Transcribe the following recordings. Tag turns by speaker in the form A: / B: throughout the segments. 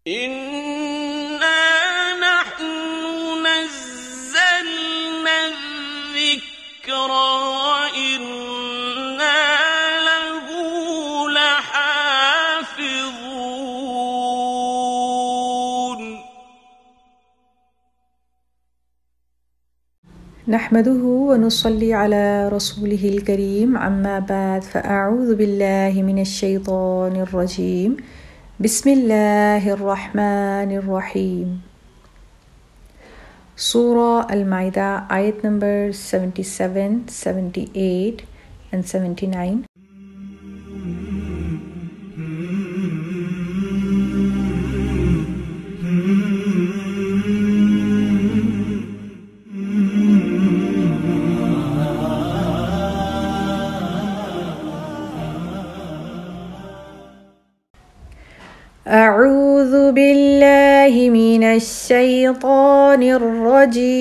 A: إِنَّا نَحْنُ نَزَّلْنَا الذِّكْرَ وَإِنَّا لَهُ لَحَافِظُونَ
B: نحمده ونصلي على رسوله الكريم أما بعد فأعوذ بالله من الشيطان الرجيم بسم الله الرحمن الرحيم Surah Al-Ma'idah ayat number 77, 78 and 79. أعوذ بالله من الشيطان الرجيم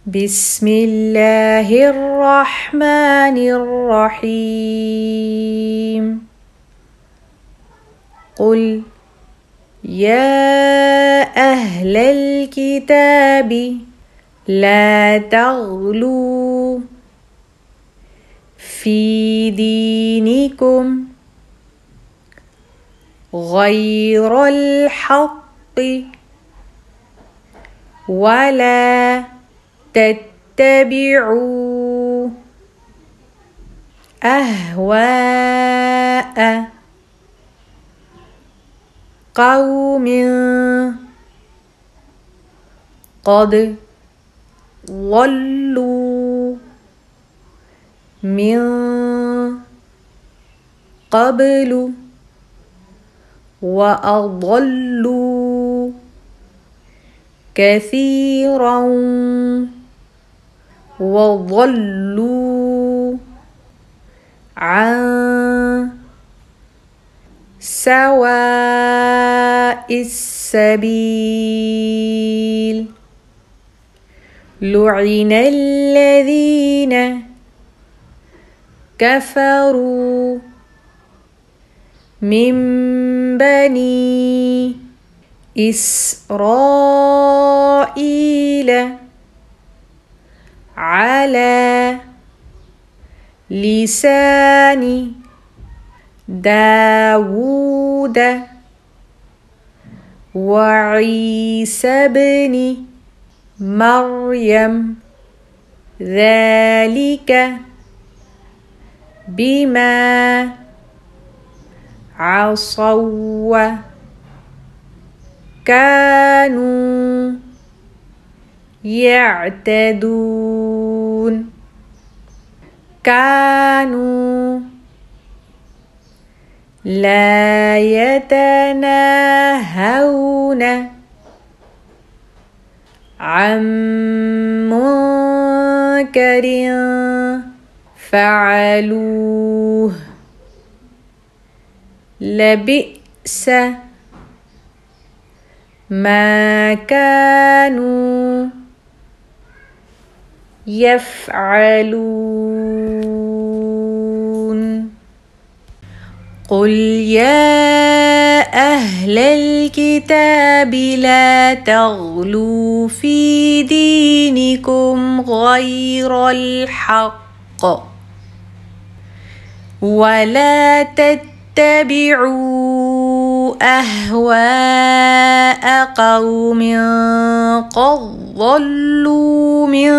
B: بسم الله الرحمن الرحيم قل يا أهل الكتاب لا تغلوا في دينكم غير الحق ولا تتبعوا أهواء قوم قد ضلوا من قبل وأضلوا كثيرا وضلوا عن سواء السبيل لعن الذين كفروا من بني إسرائيل على لسان داود وعيسى بن مريم ذلك بما عصوا كانوا يعتدون كانوا لا يتناهون عن منكر فعلوه لبئس ما كانوا يفعلون قل يا أهل الكتاب لا تغلوا في دينكم غير الحق ولا تتبعوا أهواء قوم قد ضلوا من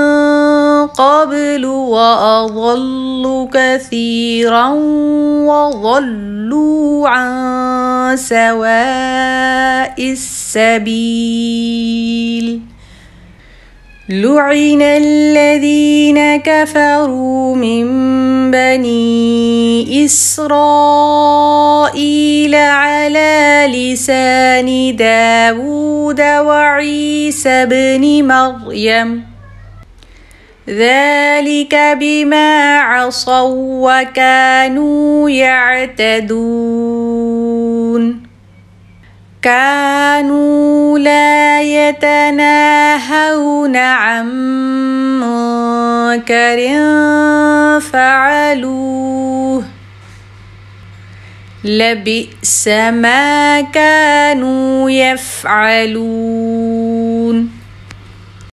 B: قبل وأضلوا كثيرا وضلوا عن سواء السبيل لعن الذين كفروا من بني إسرائيل على لسان داود وعيسى بن مريم ذلك بما عصوا وكانوا يعتدون كانوا لا يتناهون عن منكر فعلوه لبئس ما كانوا يفعلون